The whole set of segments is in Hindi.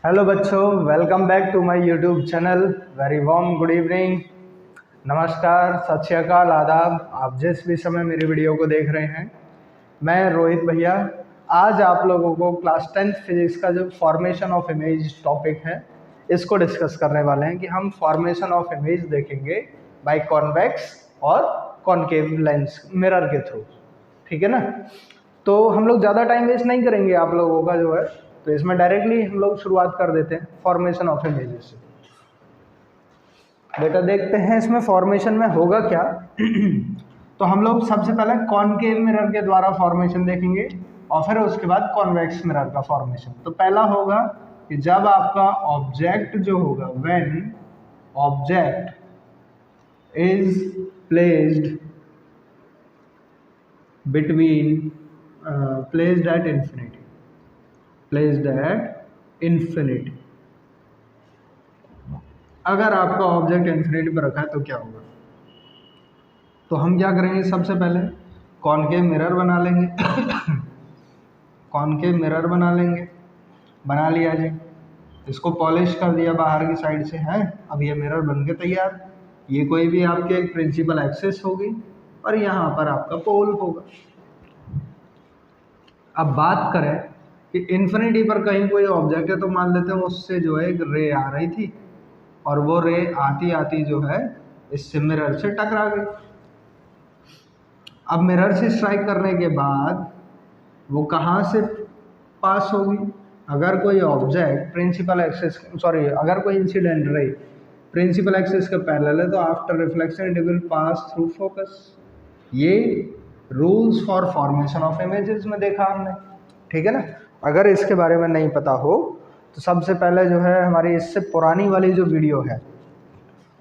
हेलो बच्चों, welcome back to my YouTube channel. Very warm good evening, नमस्कार, सत श्री अकाल, आदाब। आप जिस भी समय मेरी वीडियो को देख रहे हैं, मैं रोहित भैया आज आप लोगों को क्लास 10th फिजिक्स का जो फॉर्मेशन ऑफ इमेज टॉपिक है इसको डिस्कस करने वाले हैं कि हम फॉर्मेशन ऑफ इमेज देखेंगे बाय कॉन्वेक्स और कॉनकेव लेंस मिरर के थ्रू। ठीक है ना। तो हम लोग ज़्यादा टाइम वेस्ट नहीं करेंगे आप लोगों का जो है, तो इसमें डायरेक्टली हम लोग शुरुआत कर देते हैं फॉर्मेशन ऑफ इमेजेस से। बेटा देखते हैं इसमें फॉर्मेशन में होगा क्या। तो हम लोग सबसे पहले कॉनकेव मिरर के द्वारा फॉर्मेशन देखेंगे और फिर उसके बाद कॉन्वेक्स मिरर का फॉर्मेशन। तो पहला होगा कि जब आपका ऑब्जेक्ट जो होगा, when object is placed between placed at infinity। अगर आपका ऑब्जेक्ट इन्फिनिटी पर रखा है तो क्या होगा। तो हम क्या करेंगे, सबसे पहले कॉनकेव मिरर बना लेंगे। कॉनकेव मिरर बना लेंगे, बना लिया जी। इसको पॉलिश कर दिया बाहर की साइड से है। अब ये मिरर बन के तैयार। ये कोई भी आपके एक प्रिंसिपल एक्सिस होगी और यहाँ पर आपका पोल होगा। अब बात करें कि इन्फिनिटी पर कहीं कोई ऑब्जेक्ट है, तो मान लेते हैं उससे जो है एक रे आ रही थी और वो रे आती आती जो है इससे मिरर से टकरा गई। अब मिरर से स्ट्राइक करने के बाद वो कहाँ से पास होगी। अगर कोई ऑब्जेक्ट प्रिंसिपल एक्सिस अगर कोई इंसिडेंट रे प्रिंसिपल एक्सिस के पैरेलल है तो after reflection it will pass through focus. ये rules for formation of images में देखा हमने। ठीक है ना। अगर इसके बारे में नहीं पता हो तो सबसे पहले जो है हमारी इससे पुरानी वाली जो वीडियो है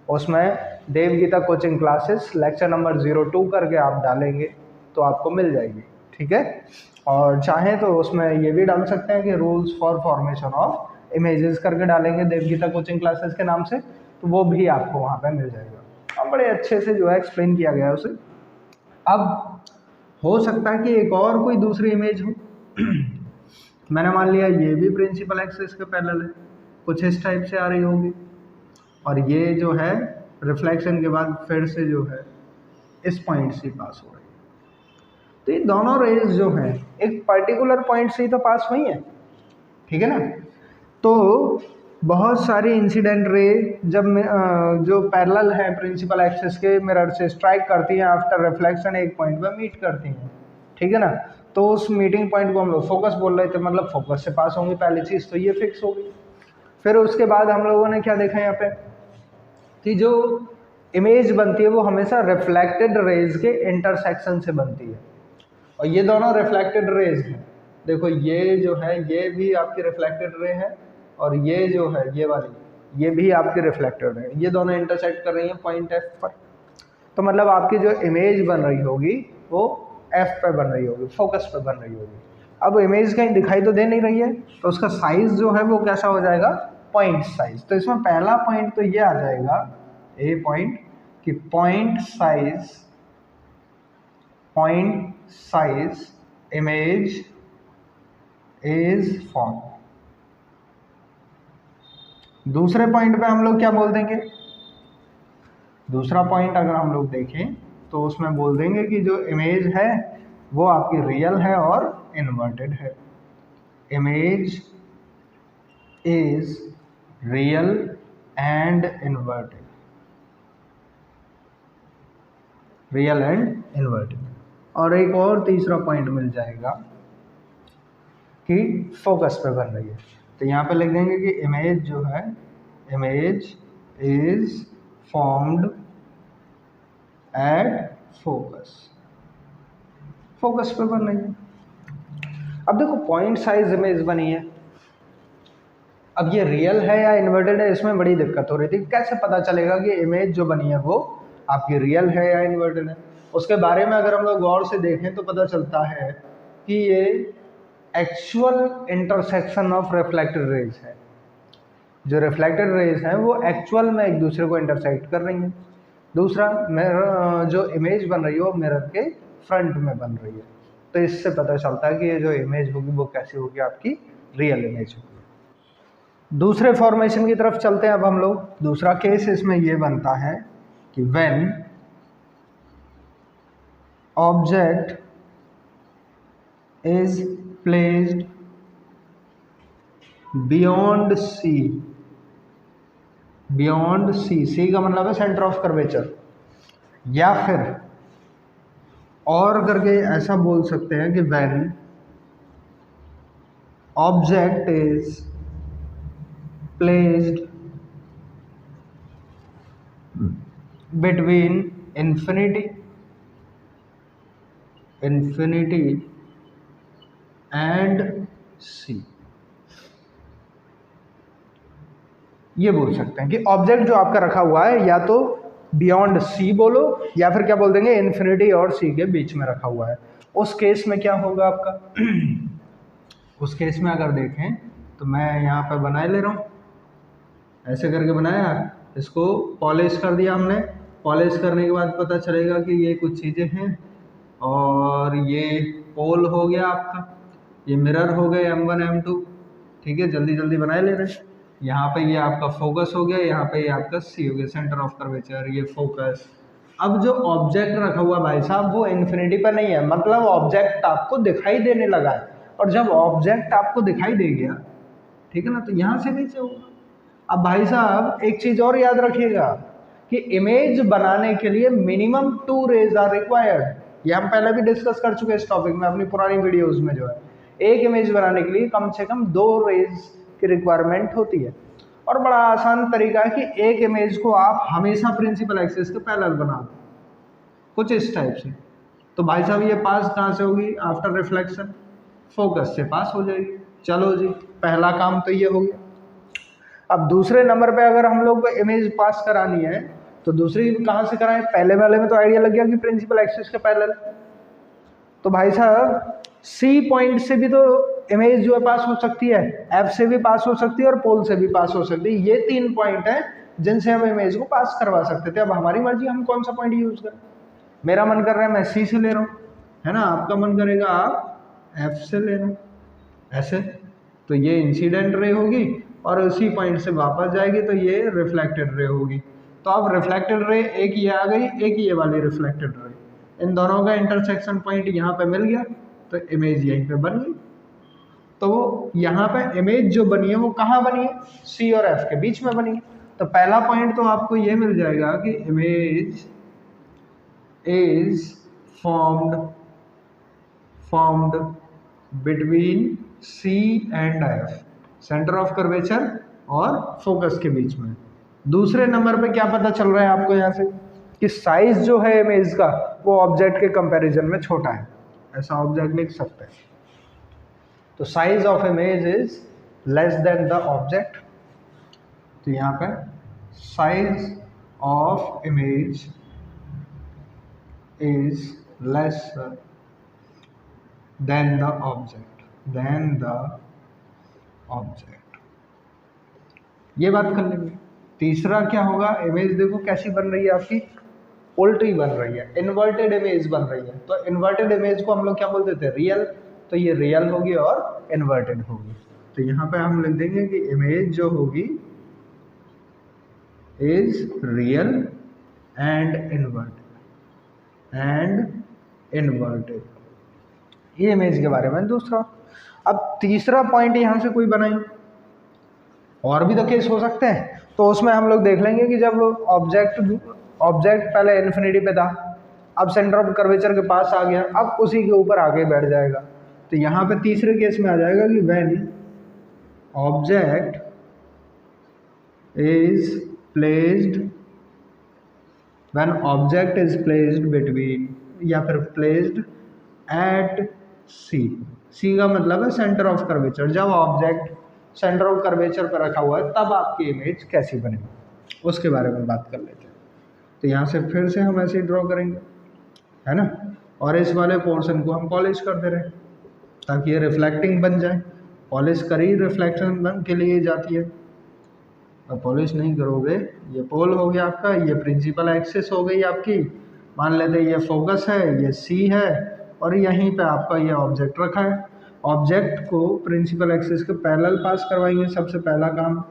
उसमें Dev Geeta coaching classes lecture number 02 करके आप डालेंगे तो आपको मिल जाएगी। ठीक है। और चाहें तो उसमें ये भी डाल सकते हैं कि rules for formation of images करके डालेंगे देव गीता कोचिंग क्लासेस के नाम से, तो वो भी आपको वहाँ पे मिल जाएगा। और बड़े अच्छे से जो है एक्सप्लेन किया गया है उसे। अब हो सकता है कि एक और कोई दूसरी इमेज हो। मैंने मान लिया ये भी प्रिंसिपल एक्सिस के पैरेलल है, कुछ इस टाइप से आ रही होगी और ये जो है रिफ्लेक्शन के बाद फिर से जो है इस पॉइंट से पास हो रही है। तो ये दोनों रेज जो हैं एक पर्टिकुलर पॉइंट से ही तो पास हुई हैं। ठीक है ना। तो बहुत सारी इंसिडेंट रे जब जो पैरेलल है प्रिंसिपल एक्सिस के मिरर से स्ट्राइक करती हैं, आफ्टर रिफ्लेक्शन एक पॉइंट पर मीट करती हैं। ठीक है ना। तो उस मीटिंग पॉइंट को हम लोग फोकस बोल रहे थे, मतलब फोकस से पास होंगी पहली चीज़, तो ये फिक्स हो गई। फिर उसके बाद हम लोगों ने क्या देखा यहाँ पे कि जो इमेज बनती है वो हमेशा रिफ्लेक्टेड रेज के इंटरसेक्शन से बनती है। और ये दोनों रिफ्लेक्टेड रेज हैं। देखो ये जो है ये भी आपकी रिफ्लेक्टेड रे है और ये जो है ये वाली ये भी आपकी रिफ्लेक्टेड है। ये दोनों इंटरसेक्ट कर रही हैं पॉइंट एफ पर। तो मतलब आपकी जो इमेज बन रही होगी वो एफ पे बन रही होगी, फोकस पे बन रही होगी। अब इमेज कहीं दिखाई तो दे नहीं रही है तो उसका साइज जो है वो कैसा हो जाएगा, पॉइंट साइज। तो इसमें पहला पॉइंट तो ये आ जाएगा ए पॉइंट कि point size image is form. दूसरे पॉइंट पे हम लोग क्या बोल देंगे, दूसरा पॉइंट अगर हम लोग देखें तो उसमें बोल देंगे कि जो इमेज है वो आपकी रियल है और इन्वर्टेड है। Image is real and inverted, real and inverted. और एक और तीसरा पॉइंट मिल जाएगा कि फोकस पे बन रही है। तो यहाँ पे लिख देंगे कि इमेज जो है image is formed at focus, focus पे बन रही है। अब देखो पॉइंट साइज इमेज बनी है, अब ये रियल है या इन्वर्टेड है इसमें बड़ी दिक्कत हो रही थी। कैसे पता चलेगा कि इमेज जो बनी है वो आपकी रियल है या इन्वर्टेड है। उसके बारे में अगर हम लोग गौर से देखें तो पता चलता है कि ये actual intersection of reflected raise है। जो रिफ्लेक्टेड रेज हैं वो एक्चुअल में एक दूसरे को इंटरसेक्ट कर रही हैं। दूसरा मिरर जो इमेज बन रही है वो मिरर के फ्रंट में बन रही है। तो इससे पता चलता है कि ये जो इमेज होगी वो कैसी होगी, आपकी रियल इमेज होगी। दूसरे फॉर्मेशन की तरफ चलते हैं अब हम लोग। दूसरा केस इसमें ये बनता है कि when object is placed beyond C, beyond C, C का मतलब है सेंटर ऑफ कर्वेचर, या फिर और करके ऐसा बोल सकते हैं कि when object is placed between infinity and C. ये बोल सकते हैं कि ऑब्जेक्ट जो आपका रखा हुआ है या तो बियॉन्ड सी बोलो या फिर क्या बोल देंगे इन्फिनिटी और सी के बीच में रखा हुआ है। उस केस में क्या होगा आपका उस केस में अगर देखें तो मैं यहाँ पर बनाए ले रहा हूँ, ऐसे करके बनाया, इसको पॉलिश कर दिया हमने। पॉलिश करने के बाद पता चलेगा कि ये कुछ चीज़ें हैं, और ये पोल हो गया आपका, ये मिरर हो गए M1 M2, ठीक है, जल्दी जल्दी बनाए ले रहे हैं। यहाँ पे ये आपका फोकस हो गया, यहाँ पे ये आपका सी हो गया, सेंटर ऑफ कर्वेचर, ये फोकस। अब जो ऑब्जेक्ट रखा हुआ भाई साहब वो इन्फिनिटी पर नहीं है, मतलब ऑब्जेक्ट आपको दिखाई देने लगा है, और जब ऑब्जेक्ट आपको दिखाई दे गया, ठीक है ना, तो यहाँ से नीचे होगा। अब भाई साहब एक चीज़ और याद रखिएगा कि इमेज बनाने के लिए मिनिमम 2 रेज आर रिक्वायर्ड। ये हम पहले भी डिस्कस कर चुके हैं इस टॉपिक में अपनी पुरानी वीडियोस में। जो है एक इमेज बनाने के लिए कम से कम 2 रेज की रिक्वायरमेंट होती है, और बड़ा आसान तरीका है कि एक इमेज को आप हमेशा प्रिंसिपल एक्सिस के पैरेलल बना दो, कुछ इस टाइप से। तो भाई साहब ये पास कहाँ से होगी, आफ्टर रिफ्लेक्शन फोकस से पास हो जाएगी। चलो जी, पहला काम तो ये हो गया। अब दूसरे नंबर पे अगर हम लोग को इमेज पास करानी है तो दूसरी कहाँ से कराएं, पहले वाले में तो आइडिया लग गया कि प्रिंसिपल एक्सिस के पैरेलल। तो भाई साहब सी पॉइंट से भी तो इमेज जो है पास हो सकती है, एफ से भी पास हो सकती है और पोल से भी पास हो सकती है। ये 3 पॉइंट हैं जिनसे हम इमेज को पास करवा सकते थे। अब हमारी मर्जी हम कौन सा पॉइंट यूज करें। मेरा मन कर रहा है मैं सी से ले रहा हूँ, है ना, आपका मन करेगा आप एफ से लेना, ऐसे। तो ये इंसिडेंट रे होगी और उसी पॉइंट से वापस जाएगी, तो ये रिफ्लेक्टेड रे होगी। तो अब रिफ्लेक्टेड रे एक ये आ गई, एक ये वाली रिफ्लेक्टेड रे, इन दोनों का इंटरसेक्शन पॉइंट यहाँ पे मिल गया, तो इमेज यहीं पे बन गई। तो यहाँ पे इमेज जो बनी है वो कहाँ बनी है, सी और एफ के बीच में बनी है। तो पहला पॉइंट तो आपको ये मिल जाएगा कि image is formed between C and F, centre of curvature और फोकस के बीच में। दूसरे नंबर पे क्या पता चल रहा है आपको यहाँ से कि साइज जो है इमेज का वो ऑब्जेक्ट के कंपैरिजन में छोटा है, ऐसा ऑब्जेक्ट लिख सकते हैं। तो size of image is less than the object. तो यहाँ पे size of image is lesser than the object, ये बात कर लेंगे। तीसरा क्या होगा, इमेज देखो कैसी बन रही है आपकी, उल्टी बन रही है, इन्वर्टेड इमेज बन रही है। तो इन्वर्टेड इमेज को हम लोग क्या बोलते थे, रियल। तो ये रियल होगी और इन्वर्टेड होगी। तो यहाँ पे हम लिख देंगे कि इमेज जो होगी इज रियल एंड इन्वर्टेड, ये इमेज के बारे में। दूसरा, अब तीसरा पॉइंट यहाँ से कोई बनाए, और भी तो केस हो सकते हैं, तो उसमें हम लोग देख लेंगे कि जब ऑब्जेक्ट पहले इन्फिनिटी पे था, अब सेंटर ऑफ कर्वेचर के पास आ गया, अब उसी के ऊपर आगे बैठ जाएगा। तो यहाँ पे तीसरे केस में आ जाएगा कि when object is placed between, या फिर प्लेस्ड एट सी, सी का मतलब है सेंटर ऑफ कर्वेचर। जब ऑब्जेक्ट सेंटर ऑफ कर्वेचर पर रखा हुआ है तब आपकी इमेज कैसी बनेगी, उसके बारे में बात कर लेते हैं। तो यहाँ से फिर से हम ऐसे ड्रॉ करेंगे, है ना, और इस वाले पोर्शन को हम पॉलिश कर दे रहे हैं ताकि ये रिफ्लेक्टिंग बन जाए। पॉलिश करी रिफ्लेक्शन बन के लिए जाती है, और पॉलिश नहीं करोगे, ये पोल हो गया आपका, ये प्रिंसिपल एक्सिस हो गई आपकी। मान लेते ये फोकस है, ये सी है, और यहीं पे आपका ये ऑब्जेक्ट रखा है। ऑब्जेक्ट को प्रिंसिपल एक्सिस के पैरेलल पास करवाएंगे, सबसे पहला काम,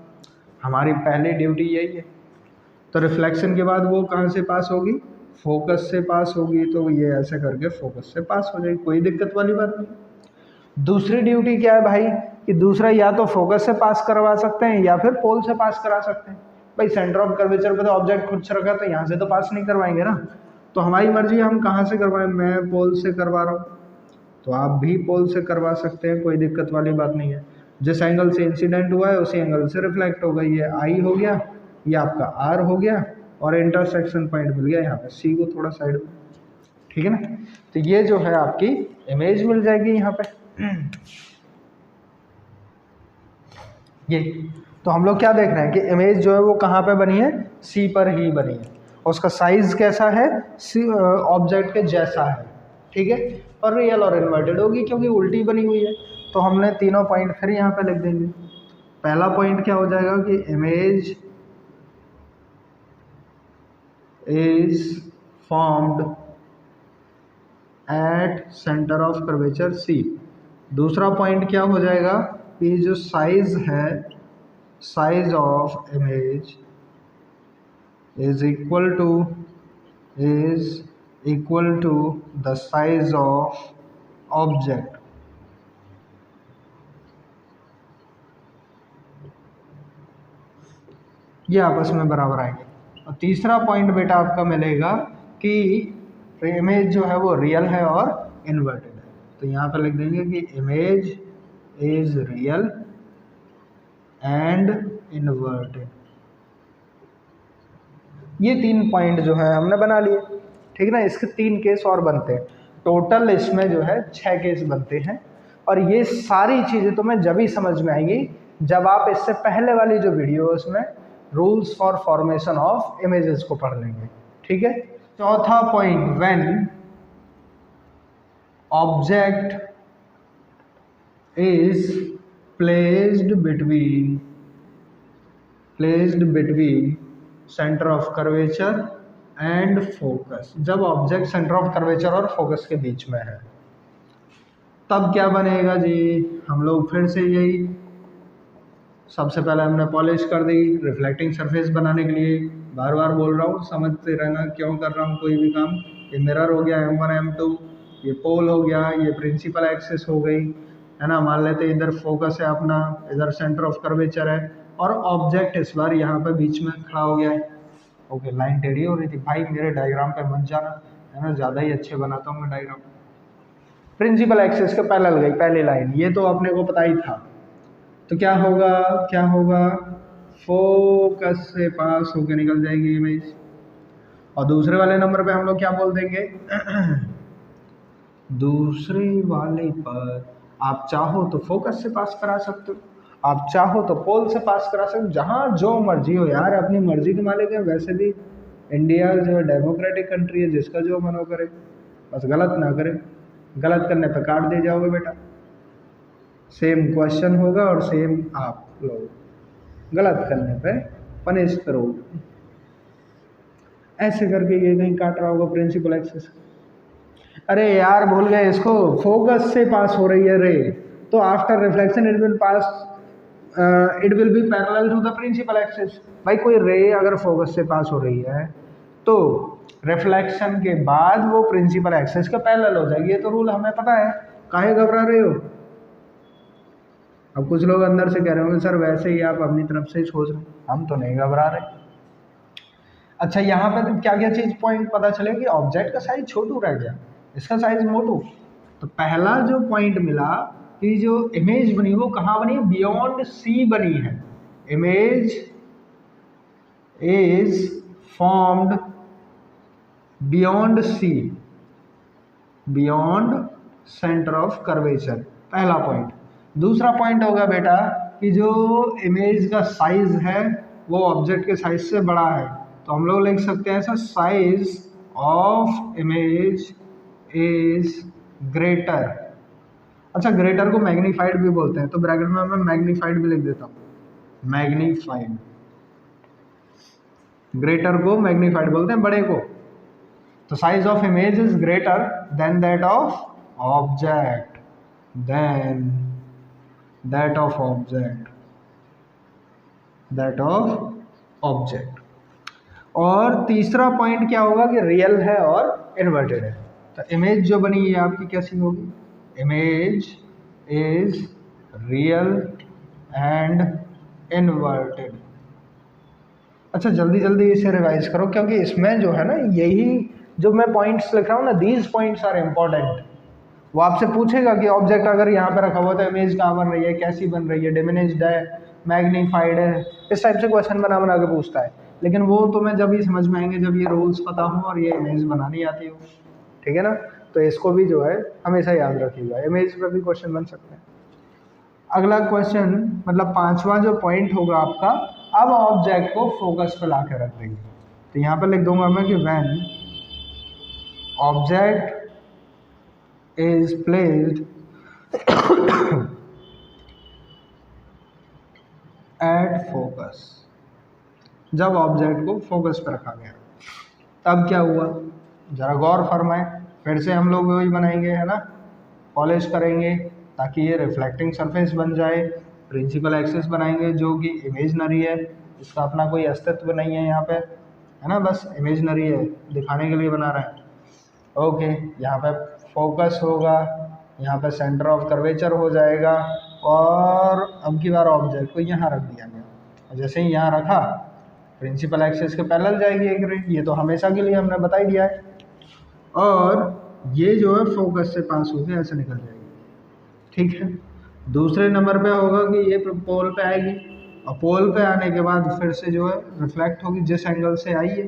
हमारी पहली ड्यूटी यही है। तो रिफ्लेक्शन के बाद वो कहाँ से पास होगी, फोकस से पास होगी, तो ये ऐसे करके फोकस से पास हो जाएगी, कोई दिक्कत वाली बात नहीं। दूसरी ड्यूटी क्या है भाई, कि दूसरा या तो फोकस से पास करवा सकते हैं या फिर पोल से पास करा सकते हैं। भाई सेंटर ऑफ कर्वेचर पे तो ऑब्जेक्ट खुद से रखा, तो यहाँ से तो पास नहीं करवाएंगे ना, तो हमारी मर्जी हम कहाँ से करवाएं, मैं पोल से करवा रहा हूँ, तो आप भी पोल से करवा सकते हैं, कोई दिक्कत वाली बात नहीं है। जिस एंगल से इंसिडेंट हुआ है उसी एंगल से रिफ्लेक्ट होगा, ये आई हो गया, ये आपका आर हो गया, और इंटरसेक्शन पॉइंट मिल गया यहाँ पे, सी को थोड़ा साइड में, ठीक है ना। तो ये जो है आपकी इमेज मिल जाएगी यहाँ पे। ये तो हम लोग क्या देख रहे हैं कि इमेज जो है वो कहाँ पे बनी है, सी पर ही बनी है, उसका साइज कैसा है, सी ऑब्जेक्ट के जैसा है, ठीक है, और रियल और इन्वर्टेड होगी क्योंकि उल्टी बनी हुई है। तो हमने तीनों पॉइंट फिर यहाँ पे लिख देंगे। पहला पॉइंट क्या हो जाएगा कि image is formed at centre of curvature C. दूसरा पॉइंट क्या हो जाएगा कि जो साइज है, size of image is equal to the size of object. ये आपस में बराबर आएंगे। और तीसरा पॉइंट बेटा आपका मिलेगा कि इमेज जो है वो रियल है और इन्वर्टेड है, तो यहाँ पे लिख देंगे कि image is real and inverted. ये 3 पॉइंट जो है हमने बना लिए, ठीक ना। इसके 3 केस और बनते हैं, टोटल इसमें जो है 6 केस बनते हैं। और ये सारी चीज़ें तुम्हें जब ही समझ में आएंगी जब आप इससे पहले वाली जो वीडियो है उसमें rules for formation of images को पढ़ लेंगे, ठीक है। चौथा point, when object is placed between centre of curvature and focus. जब ऑब्जेक्ट सेंटर ऑफ कर्वेचर और फोकस के बीच में है तब क्या बनेगा जी, हम लोग फिर से यही, सबसे पहले हमने पॉलिश कर दी रिफ्लेक्टिंग सरफेस बनाने के लिए। बार बार बोल रहा हूँ, समझते रहना क्यों कर रहा हूँ कोई भी काम। ये मिरर हो गया M1 M2, ये पोल हो गया, ये प्रिंसिपल एक्सिस हो गई, है ना। मान लेते इधर फोकस है अपना, इधर सेंटर ऑफ कर्वेचर है, और ऑब्जेक्ट इस बार यहाँ पे बीच में खड़ा हो गया है। ओके, लाइन टेढ़ी हो रही थी भाई, मेरे डायग्राम पे मत जाना, है ना, ज़्यादा ही अच्छे बनाता हूँ मैं डायग्राम। प्रिंसिपल एक्सिस के पैरेलल गई पहली लाइन, ये तो अपने को पता ही था। तो क्या होगा, फोकस से पास होकर निकल जाएगी इमेज। और दूसरे वाले नंबर पे हम लोग क्या बोल देंगे दूसरे वाले पर आप चाहो तो फोकस से पास करा सकते हो, आप चाहो तो पोल से पास करा सकते हो, जहाँ जो मर्जी हो यार, अपनी मर्जी के मालिक है। वैसे भी इंडिया जो है डेमोक्रेटिक कंट्री है, जिसका जो मन हो करे, बस गलत ना करे। गलत करने पे काट दे जाओगे बेटा, सेम क्वेश्चन होगा और सेम आप लोग गलत करने पे पनिश करोगे। ऐसे करके ये कहीं काट रहा होगा प्रिंसिपल एक्सिस। अरे यार भूल गए इसको, फोकस से पास हो रही है रे, तो after reflection it will be parallel to the principal axis. भाई कोई रे अगर फोकस से पास हो रही है तो रिफ्लेक्शन के बाद वो प्रिंसिपल एक्सिस के पैरेलल हो जाएगी, ये तो रूल हमें पता है, काहे घबरा रहे हो। अब कुछ लोग अंदर से कह रहे होंगे सर वैसे ही आप अपनी तरफ से ही सोच रहे, हम तो नहीं घबरा रहे। अच्छा, यहाँ पे तो क्या क्या चीज़ पॉइंट पता चले कि ऑब्जेक्ट का साइज छोटू रह गया, इसका साइज मोटू। तो पहला जो पॉइंट मिला कि जो इमेज बनी वो कहाँ बनी है, बियॉन्ड सी बनी है। Image is formed beyond C, beyond centre of curvature, पहला पॉइंट। दूसरा पॉइंट होगा बेटा कि जो इमेज का साइज है वो ऑब्जेक्ट के साइज से बड़ा है, तो हम लोग लिख सकते हैं ऐसा, size of image is greater. अच्छा, ग्रेटर को मैग्नीफाइड भी बोलते हैं, तो ब्रैकेट में मैं मैग्नीफाइड भी लिख देता हूँ, मैग्नीफाइड। ग्रेटर को मैग्नीफाइड बोलते हैं, बड़े को। तो size of image is greater than that of object. than that of object। और तीसरा पॉइंट क्या होगा कि रियल है और इन्वर्टेड है। तो इमेज जो बनी है आपकी कैसी होगी, image is real and inverted. अच्छा जल्दी जल्दी इसे रिवाइज करो, क्योंकि इसमें जो है ना, यही जो मैं पॉइंट्स लिख रहा हूँ ना, दीज पॉइंट्स आर इम्पॉर्टेंट। वो आपसे पूछेगा कि ऑब्जेक्ट अगर यहाँ पे रखा हुआ तो इमेज कहाँ बन रही है, कैसी बन रही है, डिमिनिश्ड है, मैग्नीफाइड है, इस टाइप से क्वेश्चन बना बना के पूछता है। लेकिन वो तुम्हें जब ही समझ में आएंगे जब ये रूल्स पता हो और ये इमेज बनानी आती हो, ठीक है ना। तो इसको भी जो है हमेशा याद रखिएगा, इमेज पे भी क्वेश्चन बन सकते हैं। अगला क्वेश्चन मतलब पांचवा जो पॉइंट होगा आपका, अब ऑब्जेक्ट को फोकस पे ला के रख देंगे। तो यहाँ पे लिख दूंगा मैं कि when object is placed at focus, जब ऑब्जेक्ट को फोकस पर रखा गया तब क्या हुआ, जरा गौर फरमाएं। फिर से हम लोग वही बनाएंगे है ना, पॉलिश करेंगे ताकि ये रिफ्लेक्टिंग सरफेस बन जाए, प्रिंसिपल एक्सिस बनाएंगे जो कि इमेजनरी है, इसका अपना कोई अस्तित्व नहीं है यहाँ पे, है ना, बस इमेजनरी है, दिखाने के लिए बना रहे हैं। ओके, यहाँ पे फोकस होगा, यहाँ पे सेंटर ऑफ कर्वेचर हो जाएगा, और अब की बार ऑब्जेक्ट को यहाँ रख दिया गया। जैसे ही यहाँ रखा प्रिंसिपल एक्सिस के पैरेलल जाएगी एक रे, ये तो हमेशा के लिए हमने बता ही दिया है। और ये जो है फोकस से पास होकर ऐसे निकल जाएगी, ठीक है। दूसरे नंबर पे होगा कि ये पोल पे आएगी, और पोल पे आने के बाद फिर से जो है रिफ्लेक्ट होगी, जिस एंगल से आई है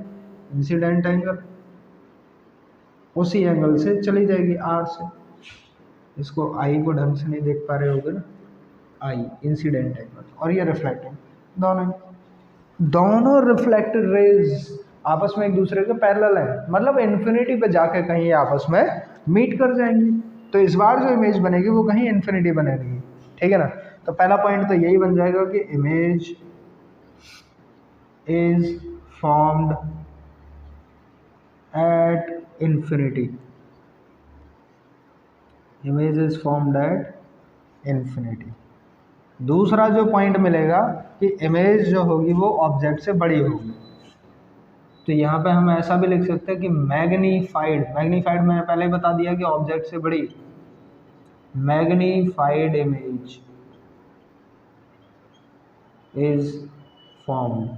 इंसिडेंट एंगल, उसी एंगल से चली जाएगी आर से। इसको आई को ढंग से नहीं देख पा रहे होगे ना, आई इंसिडेंट एंगल और ये रिफ्लेक्टिंग, दोनों रिफ्लेक्टेड रेज आपस में एक दूसरे के पैरेलल है, मतलब इन्फिनिटी पे जाके कहीं आपस में मीट कर जाएंगी। तो इस बार जो इमेज बनेगी वो कहीं इन्फिनिटी बनेगी, ठीक है ना। तो पहला पॉइंट तो यही बन जाएगा कि image is formed eight infinity, image is formed eight infinity। दूसरा जो पॉइंट मिलेगा कि इमेज जो होगी वो ऑब्जेक्ट से बड़ी होगी। तो यहाँ पे हम ऐसा भी लिख सकते हैं कि मैग्नीफाइड, मैग्नीफाइड मैंने पहले ही बता दिया कि ऑब्जेक्ट से बड़ी, मैग्नीफाइड इमेज इज फॉर्म्ड।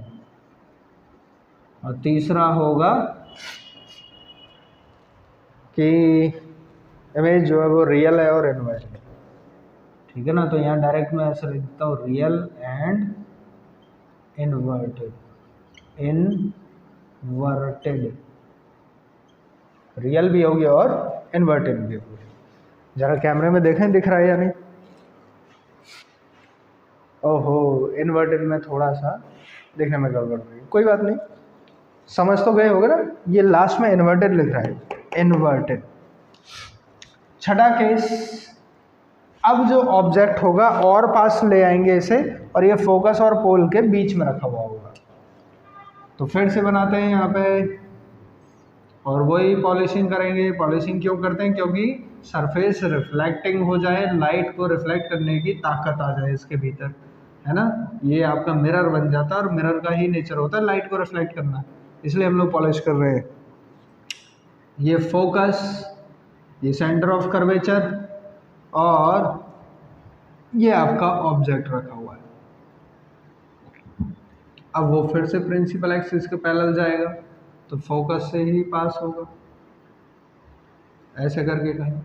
और तीसरा होगा कि इमेज जो है वो रियल है और इन्वर्टेड, ठीक है ना। तो यहाँ डायरेक्ट मैं ऐसा लिख देता हूँ, real and inverted, inverted, real भी होगी और इन्वर्टेड भी होगी। जरा कैमरे में देखें दिख रहा है या नहीं। ओहो, इन्वर्टेड में थोड़ा सा देखने में गड़बड़ हुई, कोई बात नहीं, समझ तो गए होगे ना। ये लास्ट में इन्वर्टेड लिख रहा है, इन्वर्टेड। छठा केस, अब जो ऑब्जेक्ट होगा और पास ले आएंगे इसे, और ये फोकस और पोल के बीच में रखा हुआ होगा। तो फिर से बनाते हैं यहाँ पे, और वही पॉलिशिंग करेंगे। पॉलिशिंग क्यों करते हैं, क्योंकि सरफेस रिफ्लेक्टिंग हो जाए, लाइट को रिफ्लेक्ट करने की ताकत आ जाए इसके भीतर, है ना। ये आपका मिरर बन जाता है, और मिरर का ही नेचर होता है लाइट को रिफ्लेक्ट करना, इसलिए हम लोग पॉलिश कर रहे हैं। ये फोकस, ये सेंटर ऑफ कर्वेचर, और ये आपका ऑब्जेक्ट रखा हुआ है। अब वो फिर से प्रिंसिपल एक्सिस के पैरेलल जाएगा, तो फोकस से ही पास होगा, ऐसे करके कहीं,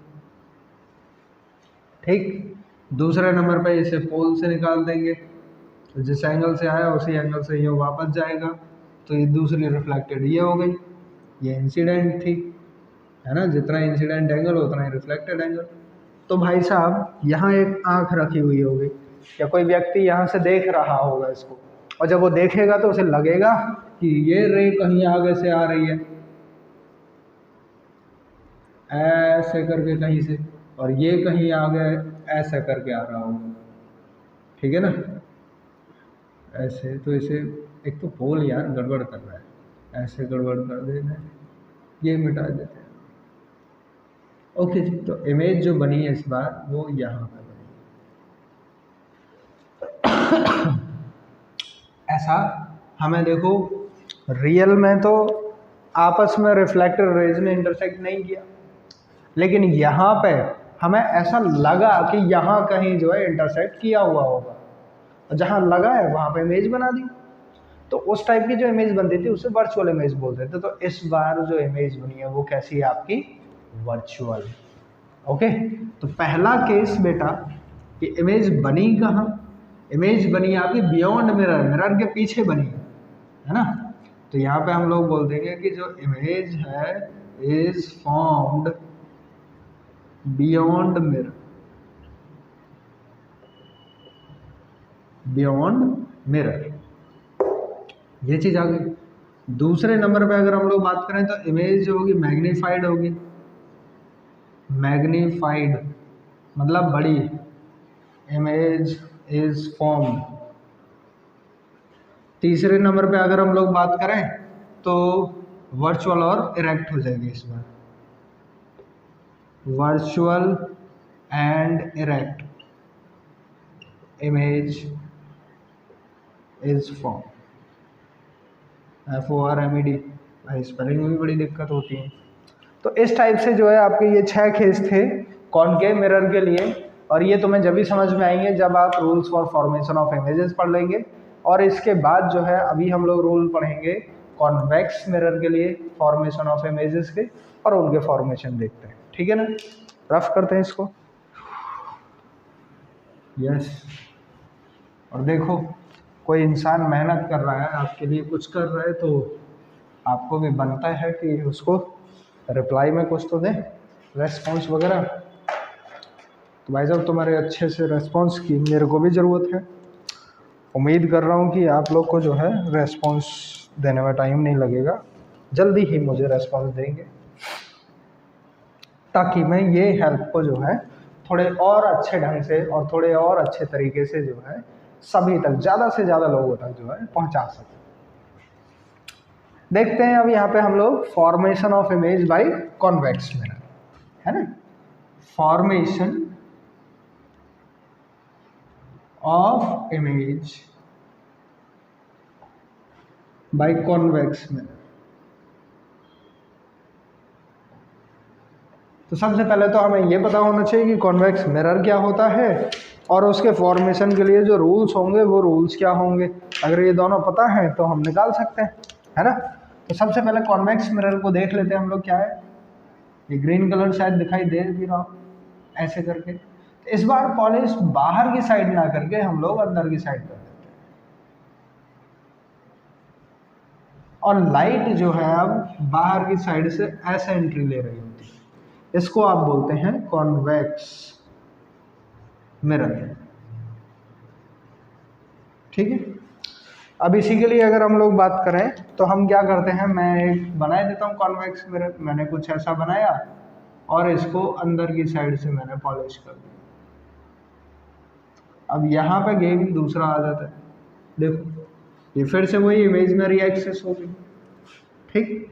ठीक। दूसरे नंबर पे इसे पोल से निकाल देंगे, तो जिस एंगल से आया उसी एंगल से ये वापस जाएगा, तो ये दूसरी रिफ्लेक्टेड ये हो गई, ये इंसिडेंट थी, है ना। जितना इंसिडेंट एंगल उतना ही रिफ्लेक्टेड एंगल। तो भाई साहब यहाँ एक आंख रखी हुई होगी, या कोई व्यक्ति यहाँ से देख रहा होगा इसको, और जब वो देखेगा तो उसे लगेगा कि ये रे कहीं आगे से आ रही है, ऐसे करके कहीं से, और ये कहीं आगे ऐसे करके आ रहा होगा, ठीक है ना, ऐसे। तो इसे एक तो पोल यार गड़बड़ कर रहा है, ऐसे गड़बड़ कर देना, ये मिटा देते हैं। ओके जी, तो इमेज जो बनी है इस बार वो यहाँ पे बनी। ऐसा हमें देखो रियल में तो आपस में रिफ्लेक्टेड रेज ने इंटरसेक्ट नहीं किया, लेकिन यहाँ पे हमें ऐसा लगा कि यहाँ कहीं जो है इंटरसेक्ट किया हुआ होगा, और जहाँ लगा है वहाँ पे इमेज बना दी। तो उस टाइप की जो इमेज बनती थी उसे वर्चुअल इमेज बोलते थे। तो इस बार जो इमेज बनी है वो कैसी है आपकी, वर्चुअल। ओके, तो पहला केस बेटा कि इमेज बनी कहाँ, इमेज बनी आपकी बियॉन्ड मिरर, मिरर के पीछे बनी है ना। तो यहाँ पे हम लोग बोल देंगे कि जो इमेज है is formed beyond mirror, beyond mirror, ये चीज आ गई। दूसरे नंबर पे अगर हम लोग बात करें तो इमेज जो होगी मैग्नीफाइड होगी, मैग्नीफाइड मतलब बड़ी, इमेज इज फॉर्म। तीसरे नंबर पे अगर हम लोग बात करें तो वर्चुअल और इरेक्ट हो जाएगी इस बार, virtual and erect image is form, FORMED। भाई स्पेलिंग में भी बड़ी दिक्कत होती है। तो इस टाइप से जो है आपके ये 6 केस थे कॉनकेव मिरर के लिए, और ये तुम्हें जब भी समझ में आएंगे जब आप rules for formation of images पढ़ लेंगे। और इसके बाद जो है अभी हम लोग रूल पढ़ेंगे कॉन्वेक्स मिरर के लिए, फॉर्मेशन ऑफ इमेजेस के, और उनके फॉर्मेशन देखते हैं। ठीक है ना, रफ करते हैं इसको। यस, और देखो कोई इंसान मेहनत कर रहा है आपके लिए, कुछ कर रहा है, तो आपको भी बनता है कि उसको रिप्लाई में कुछ तो दें, रेस्पॉन्स वगैरह। तो भाई साहब तुम्हारे अच्छे से रेस्पॉन्स की मेरे को भी ज़रूरत है। उम्मीद कर रहा हूँ कि आप लोग को जो है रेस्पॉन्स देने में टाइम नहीं लगेगा, जल्दी ही मुझे रेस्पॉन्स देंगे, ताकि मैं ये हेल्प को जो है थोड़े और अच्छे ढंग से और थोड़े और अच्छे तरीके से जो है सभी तक, ज़्यादा से ज़्यादा लोगों तक जो है पहुँचा सकें। देखते हैं अब यहाँ पे हम लोग formation of image by convex mirror, है ना, formation of image by convex mirror. तो सबसे पहले तो हमें ये पता होना चाहिए कि कॉन्वेक्स मिरर क्या होता है, और उसके फॉर्मेशन के लिए जो रूल्स होंगे वो रूल्स क्या होंगे। अगर ये दोनों पता है तो हम निकाल सकते हैं, है ना। तो सबसे पहले कॉन्वेक्स मिरर को देख लेते हैं हम लोग क्या है। ये ग्रीन कलर शायद दिखाई दे भी रहा हो, ऐसे करके। तो इस बार पॉलिश बाहर की साइड ना करके हम लोग अंदर की साइड कर देते हैं, और लाइट जो है अब बाहर की साइड से ऐसे एंट्री ले रही होती है। इसको आप बोलते हैं कॉन्वेक्स मिरर। ठीक है, अब इसी के लिए अगर हम लोग बात करें तो हम क्या करते हैं, मैं एक बना देता हूँ कॉन्वेक्स मिरर। मैंने कुछ ऐसा बनाया और इसको अंदर की साइड से मैंने पॉलिश कर दिया। अब यहाँ पे गेम दूसरा आ जाता है, देखो ये फिर से वही इमेजनरी एक्सेस होगी, ठीक।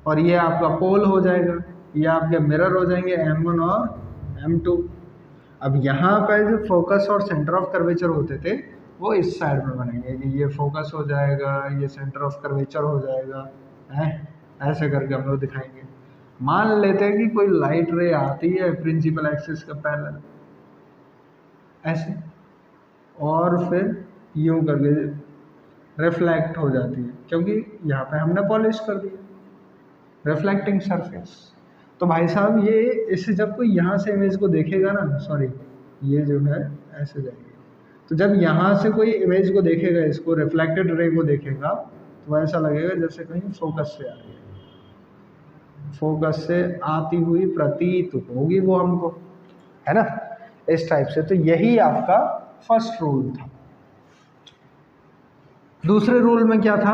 और ये आपका पोल हो जाएगा, ये आपके मिरर हो जाएंगे M1 और M2। अब यहाँ पर जो फोकस और सेंटर ऑफ कर्वेचर होते थे वो इस साइड में बनेंगे कि ये फोकस हो जाएगा, ये सेंटर ऑफ कर्वेचर हो जाएगा, है ऐसे करके हम लोग दिखाएंगे। मान लेते हैं कि कोई लाइट रे आती है प्रिंसिपल एक्सिस का पैरेलल ऐसे, और फिर यूं करके रिफ्लेक्ट हो जाती है, क्योंकि यहाँ पे हमने पॉलिश कर दिया, रिफ्लेक्टिंग सरफेस। तो भाई साहब ये इससे जब कोई यहाँ से इमेज को देखेगा ना, सॉरी ये जो है ऐसे जाएगी, तो जब यहाँ से कोई इमेज को देखेगा, इसको रिफ्लेक्टेड रे को देखेगा, तो ऐसा लगेगा जैसे कहीं फोकस से आ रही है, फोकस से आती हुई प्रतीत होगी वो हमको, है ना, इस टाइप से। तो यही आपका फर्स्ट रूल था। दूसरे रूल में क्या था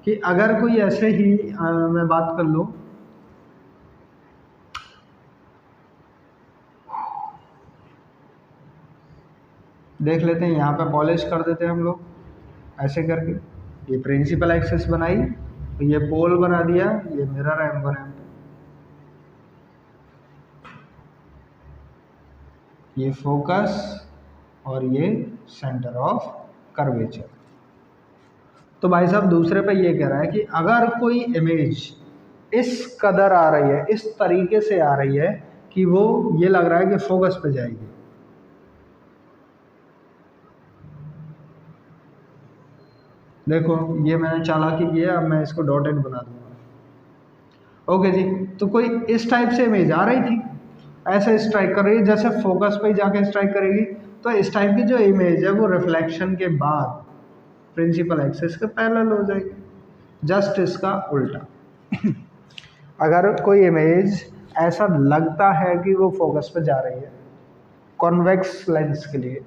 कि अगर कोई ऐसे ही मैं बात कर लूँ, देख लेते हैं, यहाँ पे पॉलिश कर देते हैं हम लोग ऐसे करके। ये प्रिंसिपल एक्सिस बनाई, तो ये पोल बना दिया, ये मिरर M1 M2। ये फोकस और ये सेंटर ऑफ कर्वेचर। तो भाई साहब दूसरे पे ये कह रहा है कि अगर कोई इमेज इस कदर आ रही है, इस तरीके से आ रही है कि वो ये लग रहा है कि फोकस पे जाएगी, देखो ये मैंने चालाकी किया, अब मैं इसको डॉटेड बना दूंगा। ओके जी, तो कोई इस टाइप से इमेज आ रही थी, ऐसे स्ट्राइक कर रही है, जैसे फोकस पे ही जाके स्ट्राइक करेगी, तो इस टाइप की जो इमेज है वो रिफ्लेक्शन के बाद प्रिंसिपल एक्सिस के पैरेलल हो जाएगी। जस्ट इसका उल्टा अगर कोई इमेज ऐसा लगता है कि वो फोकस पे जा रही है, कॉन्वेक्स लेंस के लिए,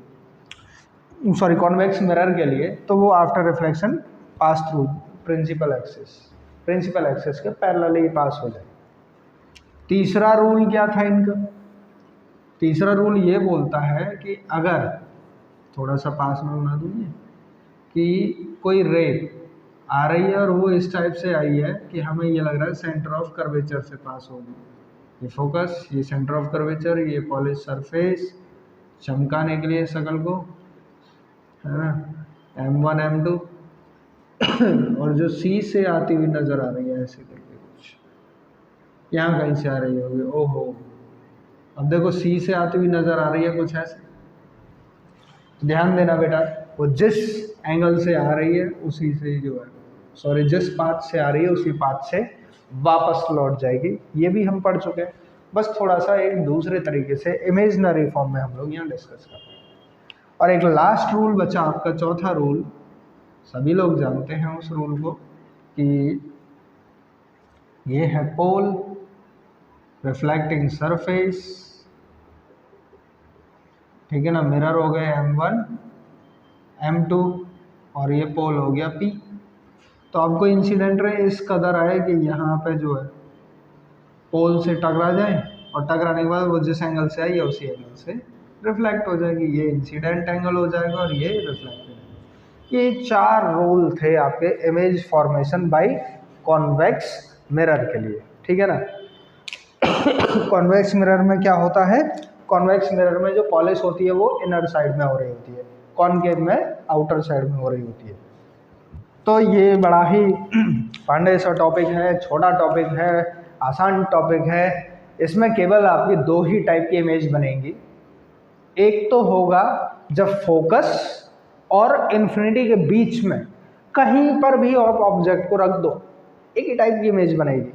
सॉरी कॉन्वेक्स मिरर के लिए, तो वो after reflection pass through principal axis के पैरेलल ही पास हो जाए। तीसरा रूल क्या था इनका? तीसरा रूल ये बोलता है कि अगर थोड़ा सा पास में बना दूंगी कि कोई रे आ रही है और वो इस टाइप से आई है कि हमें ये लग रहा है सेंटर ऑफ कर्वेचर से पास होगी, ये फोकस, ये सेंटर ऑफ कर्वेचर, ये पॉलिश सरफेस चमकाने के लिए शकल को, है ना, M1 M2 और जो C से आती हुई नजर आ रही है ऐसे करके कुछ यहाँ कहीं से आ रही होगी, ओहो अब देखो C से आती हुई नजर आ रही है कुछ ऐसे, ध्यान देना बेटा, वो जिस एंगल से आ रही है उसी से जो है, सॉरी जिस पाथ से आ रही है उसी पाथ से वापस लौट जाएगी। ये भी हम पढ़ चुके हैं, बस थोड़ा सा एक दूसरे तरीके से इमेजनरी फॉर्म में हम लोग यहाँ डिस्कस करते हैं। और एक लास्ट रूल बचा आपका, चौथा रूल, सभी लोग जानते हैं उस रूल को, कि ये है पोल, रिफ्लेक्टिंग सरफेस, ठीक है ना, मिरर हो गए M1 M2 और ये पोल हो गया P। तो आपको इंसिडेंट रे इस कदर आए कि यहाँ पे जो है पोल से टकरा जाए और टकराने के बाद वो जिस एंगल से आई है उसी एंगल से रिफ्लेक्ट हो जाएगी, ये इंसिडेंट एंगल हो जाएगा और ये रिफ्लेक्टेड। ये चार रूल थे आपके image formation by convex mirror के लिए, ठीक है ना। कॉन्वेक्स मिरर में क्या होता है? कॉन्वेक्स मिरर में जो पॉलिश होती है वो इनर साइड में हो रही होती है, कॉनकेव में आउटर साइड में हो रही होती है। तो ये बड़ा ही पांडे सा टॉपिक है, छोटा टॉपिक है, आसान टॉपिक है। इसमें केवल आपकी दो ही टाइप की इमेज बनेंगी। एक तो होगा जब फोकस और इन्फिनिटी के बीच में कहीं पर भी आप ऑब्जेक्ट को रख दो, एक ही टाइप की इमेज बनेगी।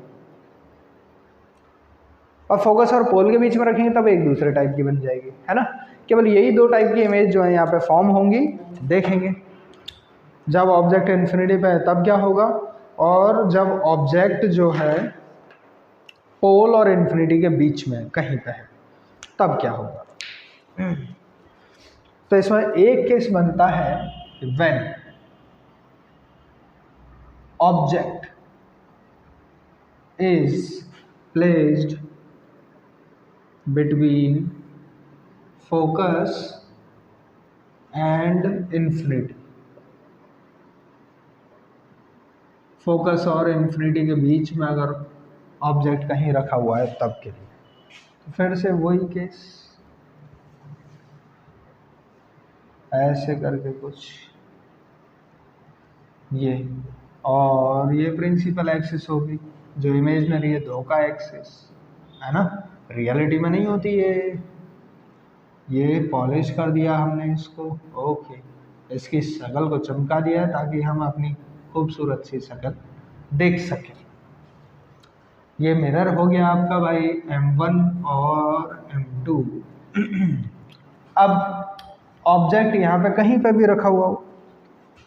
और फोकस और पोल के बीच में रखेंगे तब एक दूसरे टाइप की बन जाएगी, है ना। केवल यही दो टाइप की इमेज जो है यहाँ पे फॉर्म होंगी, देखेंगे। जब ऑब्जेक्ट इन्फिनिटी पे है तब क्या होगा, और जब ऑब्जेक्ट जो है पोल और इन्फिनिटी के बीच में कहीं पे है तब क्या होगा। तो इसमें एक केस बनता है when object is placed between focus and infinity, focus और इन्फिनिटी के बीच में अगर ऑब्जेक्ट कहीं रखा हुआ है तब के लिए। तो फिर से वही केस, ऐसे करके कुछ ये, और ये प्रिंसिपल एक्सिस होगी जो इमेजनरी है, दो का एक्सिस है ना, रियलिटी में नहीं होती है। ये पॉलिश कर दिया हमने इसको, ओके, इसकी शक्ल को चमका दिया ताकि हम अपनी खूबसूरत सी शक्ल देख सकें। ये मिरर हो गया आपका भाई M1 और M2। अब ऑब्जेक्ट यहाँ पे कहीं पे भी रखा हुआ हो,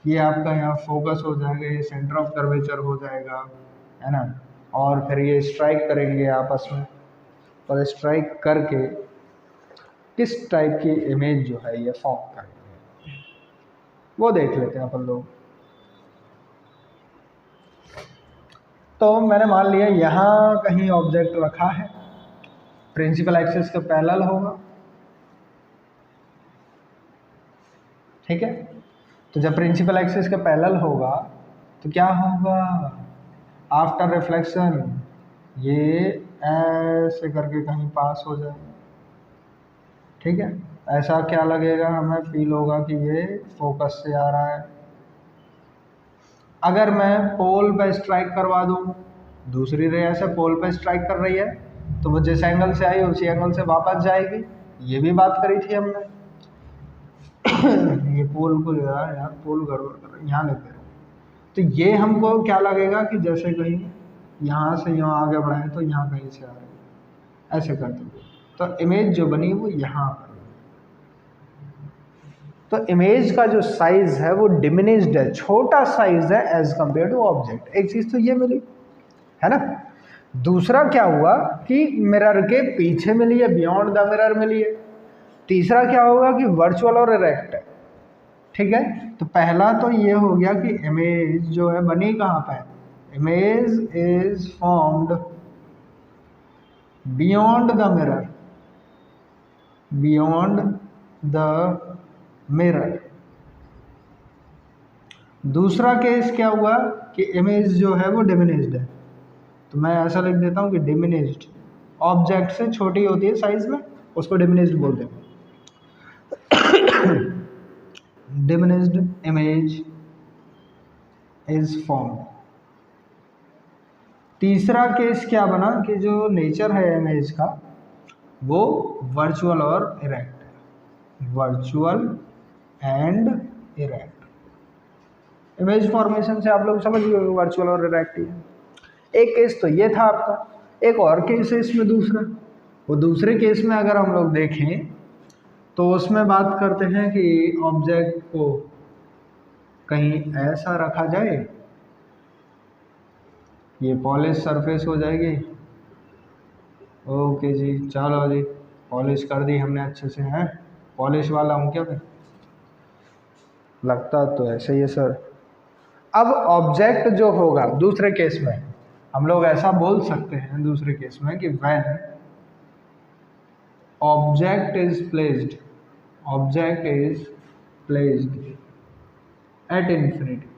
ये आपका यहाँ फोकस हो जाएगा, ये सेंटर ऑफ कर्वेचर हो जाएगा, है ना, और फिर ये स्ट्राइक करेंगे आपस में, और स्ट्राइक करके किस टाइप की इमेज जो है ये फॉर्म करेंगे वो देख लेते हैं अपन लोग। तो मैंने मान लिया यहाँ कहीं ऑब्जेक्ट रखा है, प्रिंसिपल एक्सिस के पैरेलल होगा, ठीक है। तो जब प्रिंसिपल एक्सिस के पैरेलल होगा तो क्या होगा, आफ्टर रिफ्लेक्शन ये ऐसे करके कहीं पास हो जाएगा, ठीक है, ऐसा क्या लगेगा, हमें फील होगा कि ये फोकस से आ रहा है। अगर मैं पोल पे स्ट्राइक करवा दूं, दूसरी रे ऐसे पोल पे स्ट्राइक कर रही है, तो वो जिस एंगल से आई उसी एंगल से वापस जाएगी। ये भी बात करी थी हमने। ये पोल को यार पोल गड़बड़ कर रहा है, यहाँ लेते रहो। तो ये हमको क्या लगेगा कि जैसे कहीं यहाँ से यहाँ आगे बढ़ाए तो यहाँ कहीं से आ रही है, ऐसे करते हुए। तो इमेज जो बनी वो यहाँ पर। तो इमेज का जो साइज है वो डिमिनिश्ड है, छोटा साइज है एज कंपेयर टू ऑब्जेक्ट। एक चीज तो ये मिली है ना। दूसरा क्या हुआ कि मिरर के पीछे मिली है, बियॉन्ड द मिरर मिली है। तीसरा क्या होगा कि वर्चुअल और इरेक्ट है। ठीक है, तो पहला तो ये हो गया कि इमेज जो है बनी कहाँ पे, image is formed beyond the mirror, beyond the mirror. दूसरा केस क्या हुआ कि इमेज जो है वो डिमिनिश्ड है, तो मैं ऐसा लिख देता हूँ कि डिमिनिश्ड ऑब्जेक्ट से छोटी होती है साइज में, उसको डिमिनिश्ड बोलते हैं। Diminished image is form. तीसरा केस क्या बना कि जो नेचर है इमेज का वो वर्चुअल और इरेक्ट है, virtual and erect. Image formation से आप लोग समझ गए वर्चुअल और इरेक्ट ही है। एक केस तो ये था आपका, एक और केस है इसमें दूसरा। वो दूसरे केस में अगर हम लोग देखें तो उसमें बात करते हैं कि ऑब्जेक्ट को कहीं ऐसा रखा जाए, ये पॉलिश सरफेस हो जाएगी। ओके जी, चलो जी, पॉलिश कर दी हमने अच्छे से, हैं पॉलिश वाला हूँ क्या मैं, लगता तो ऐसे ही है सर। अब ऑब्जेक्ट जो होगा दूसरे केस में हम लोग ऐसा बोल सकते हैं दूसरे केस में कि when object is placed at infinity.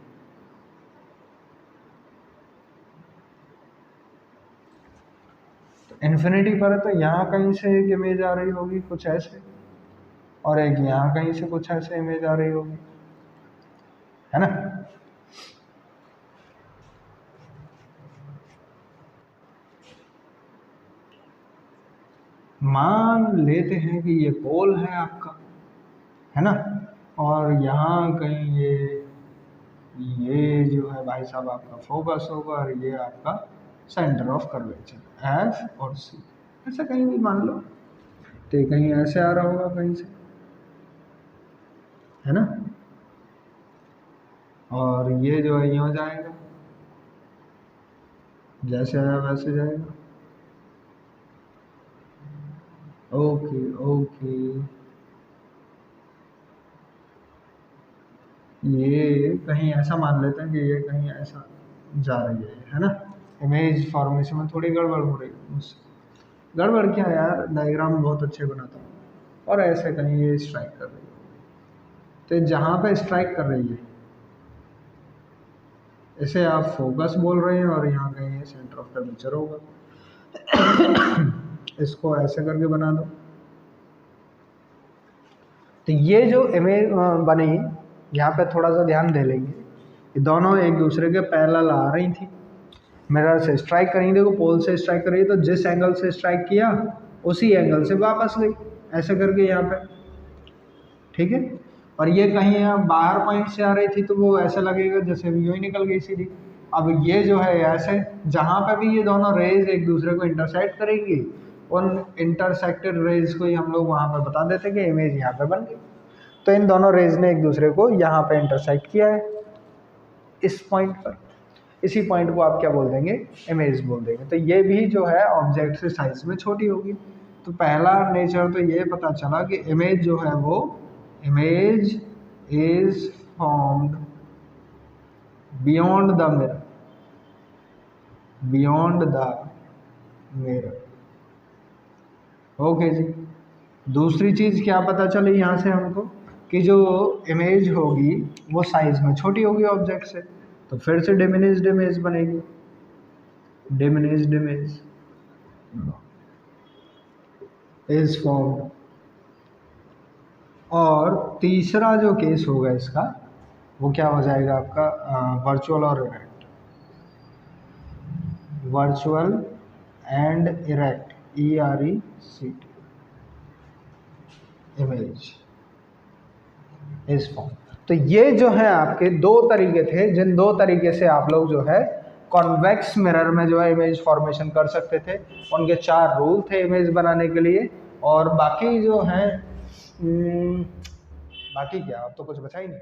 Infinity पर है तो यहाँ कहीं से एक इमेज आ रही होगी कुछ ऐसे, और एक यहाँ कहीं से कुछ ऐसे इमेज आ रही होगी, है ना। मान लेते हैं कि ये पोल है आपका, है ना, और यहाँ कहीं ये जो है भाई साहब आपका फोकस होगा, और ये आपका सेंटर ऑफ कर्वेचर एफ और सी, ऐसा कहीं भी मान लो। तो ये कहीं ऐसे आ रहा होगा कहीं से, है ना, और ये जो है यूँ जाएगा, जैसे आया वैसे जाएगा। ओके ओके, ये कहीं ऐसा मान लेते हैं कि ये कहीं ऐसा जा रही है ना। इमेज फॉर्मेशन में थोड़ी गड़बड़ हो रही है मुझसे। गड़बड़ क्या यार, डायग्राम बहुत अच्छे बनाता हूँ। और ऐसे कहीं ये स्ट्राइक कर रही है, तो जहाँ पे स्ट्राइक कर रही है इसे आप फोकस बोल रहे हैं, और यहाँ कहीं ये सेंटर ऑफ कर्वेचर होगा। इसको ऐसे करके बना दो। तो ये जो इमेज बनी, यहाँ पे थोड़ा सा ध्यान दे लेंगे, ये दोनों एक दूसरे के पैरेलल आ रही थी। मिरर से स्ट्राइक करेंगे, देखो पोल से स्ट्राइक करेंगे तो जिस एंगल से स्ट्राइक किया उसी एंगल से वापस गई, ऐसे करके यहाँ पे, ठीक है। और ये कहीं यहाँ बाहर पॉइंट से आ रही थी तो वो ऐसे लगेगा जैसे यूँ ही निकल गई सीधी। अब ये जो है ऐसे, जहाँ पे भी ये दोनों रेज एक दूसरे को इंटरसेक्ट करेंगी, उन इंटरसेक्टेड रेज को ही हम लोग वहाँ पे बता देते कि इमेज यहाँ पे बन गई। तो इन दोनों रेज ने एक दूसरे को यहाँ पे इंटरसेक्ट किया है इस पॉइंट पर, इसी पॉइंट को आप क्या बोल देंगे, इमेज बोल देंगे। तो ये भी जो है ऑब्जेक्ट से साइज में छोटी होगी। तो पहला नेचर तो ये पता चला कि इमेज जो है वो, image is formed beyond the mirror, beyond the mirror. Okay जी। दूसरी चीज क्या पता चली यहाँ से हमको कि जो इमेज होगी वो साइज में छोटी होगी ऑब्जेक्ट से, तो फिर से डिमिनिश्ड इमेज बनेगी, डिमिनिश्ड इमेज इज फॉर्म्ड और तीसरा जो केस होगा इसका वो क्या हो जाएगा आपका वर्चुअल और erect, virtual and erect, ERECT image इस फॉर्म। तो ये जो है आपके दो तरीके थे, जिन दो तरीके से आप लोग जो है कॉन्वेक्स मिरर में जो है इमेज फॉर्मेशन कर सकते थे। उनके 4 रूल थे इमेज बनाने के लिए। और बाकी जो है बाकी क्या, अब तो कुछ बचा ही नहीं।